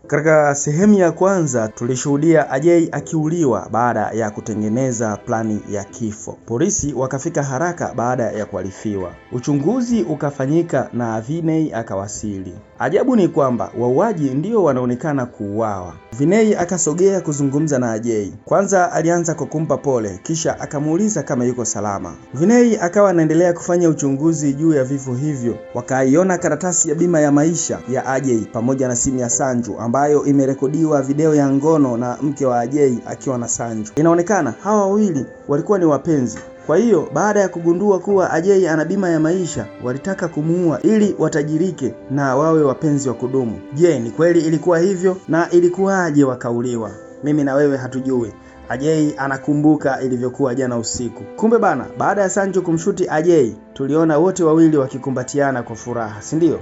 Katika sehemu ya kwanza tulishuhudia Ajay akiuliwa baada ya kutengeneza plani ya kifo. Polisi wakafika haraka baada ya kuarifiwa. Uchunguzi ukafanyika na Vinay akawasili. Ajabu ni kwamba wauaji ndio wanaonekana kuuawa. Vinay akasogea kuzungumza na Ajay. Kwanza alianza kwa kumpa pole, kisha akamuuliza kama yuko salama. Vinay akawa anaendelea kufanya uchunguzi juu ya vifo hivyo. Wakaiona karatasi ya bima ya maisha ya Ajay pamoja na simu ya Sanju ambayo imerekodiwa video ya ngono na mke wa Ajay akiwa na Sanju. Inaonekana hawa wawili walikuwa ni wapenzi. Kwa hiyo baada ya kugundua kuwa Ajay ana bima ya maisha, walitaka kumuua ili watajirike na wawe wapenzi wa kudumu. Je, ni kweli ilikuwa hivyo na ilikuwaje wakauliwa? Mimi na wewe hatujui. Ajay anakumbuka ilivyokuwa jana usiku. Kumbe bana, baada ya Sanju kumshuti Ajay, tuliona wote wawili wakikumbatiana kwa furaha, si ndio?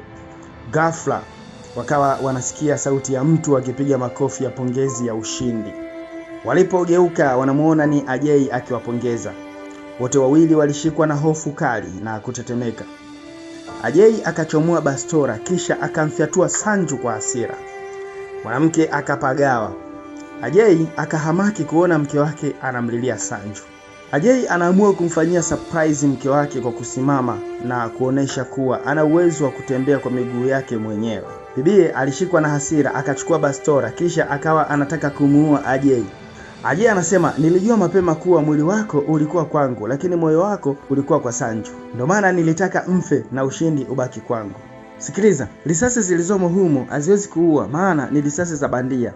Ghafla wakawa wanasikia sauti ya mtu akipiga makofi ya pongezi ya ushindi. Walipogeuka wanamuona ni Ajay akiwapongeza. Wote wawili walishikwa na hofu kali na kutetemeka. Ajay akachomoa bastora kisha akamfyatua Sanju kwa hasira. Mwanamke akapagawa. Ajay akahamaki kuona mke wake anamlilia Sanju. Ajay anaamua kumfanyia surprise mke wake kwa kusimama na kuonesha kuwa ana uwezo wa kutembea kwa miguu yake mwenyewe. Bibiye alishikwa na hasira akachukua bastora kisha akawa anataka kumuua Ajay. Ajay anasema, nilijua mapema kuwa mwili wako ulikuwa kwangu lakini moyo wako ulikuwa kwa Sanju. Ndio maana nilitaka mfe na ushindi ubaki kwangu. Sikiliza, risasi zilizomo humo haziwezi kuua maana ni risasi za bandia.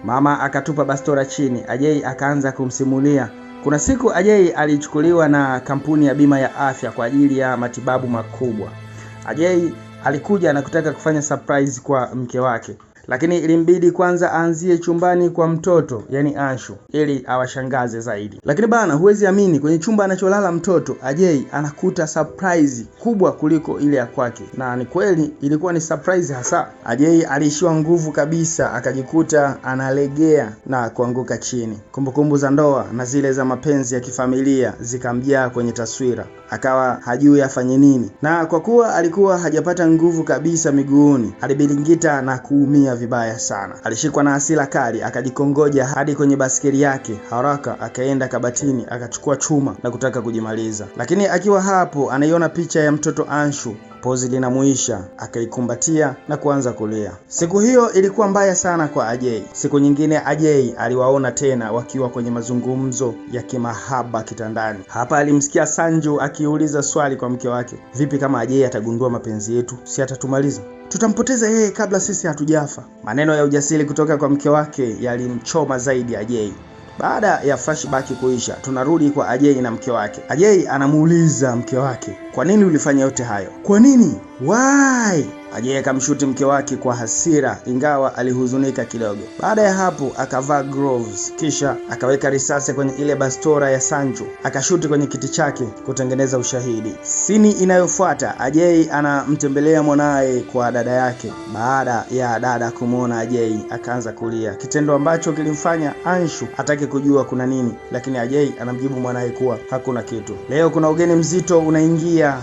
Mama akatupa bastora chini. Ajay akaanza kumsimulia. Kuna siku Ajay alichukuliwa na kampuni ya bima ya afya kwa ajili ya matibabu makubwa. Ajay alikuja na kutaka kufanya surprise kwa mke wake, lakini ilimbidi kwanza aanzie chumbani kwa mtoto, yani Anshu, ili awashangaze zaidi. Lakini bana, huwezi amini, kwenye chumba anacholala mtoto Ajay anakuta surprise kubwa kuliko ile ya kwake. Na ni kweli ilikuwa ni surprise hasa. Ajay aliishiwa nguvu kabisa, akajikuta analegea na kuanguka chini. Kumbukumbu za ndoa na zile za mapenzi ya kifamilia zikamjaa kwenye taswira. Akawa hajui afanye nini. Na kwa kuwa alikuwa hajapata nguvu kabisa miguuni, alibilingita na kuumia vibaya sana. Alishikwa na hasira kali, akajikongoja hadi kwenye baskeli yake. Haraka akaenda kabatini akachukua chuma na kutaka kujimaliza. Lakini akiwa hapo anaiona picha ya mtoto Anshu. Pozi linamuisha, akaikumbatia na kuanza kulia. Siku hiyo ilikuwa mbaya sana kwa Ajay. Siku nyingine Ajay aliwaona tena wakiwa kwenye mazungumzo ya kimahaba kitandani. Hapa alimsikia Sanju akiuliza swali kwa mke wake. Vipi kama Ajay atagundua mapenzi yetu? Si atatumaliza? Tutampoteza yeye kabla sisi hatujafa. Maneno ya ujasiri kutoka kwa mke wake yalimchoma zaidi Ajay. Baada ya flashback kuisha, tunarudi kwa Ajay na mke wake. Ajay anamuuliza mke wake, kwa nini ulifanya yote hayo? Kwa nini? Why? Ajay akamshuti mke wake kwa hasira, ingawa alihuzunika kidogo. Baada ya hapo akavaa gloves, kisha akaweka risasi kwenye ile bastora ya Sanju, akashuti kwenye kiti chake kutengeneza ushahidi. Sini inayofuata Ajay anamtembelea mwanae kwa dada yake. Baada ya dada kumuona Ajay akaanza kulia, kitendo ambacho kilimfanya Anshu atake kujua kuna nini, lakini Ajay anamjibu mwanae kuwa hakuna kitu. Leo kuna ugeni mzito unaingia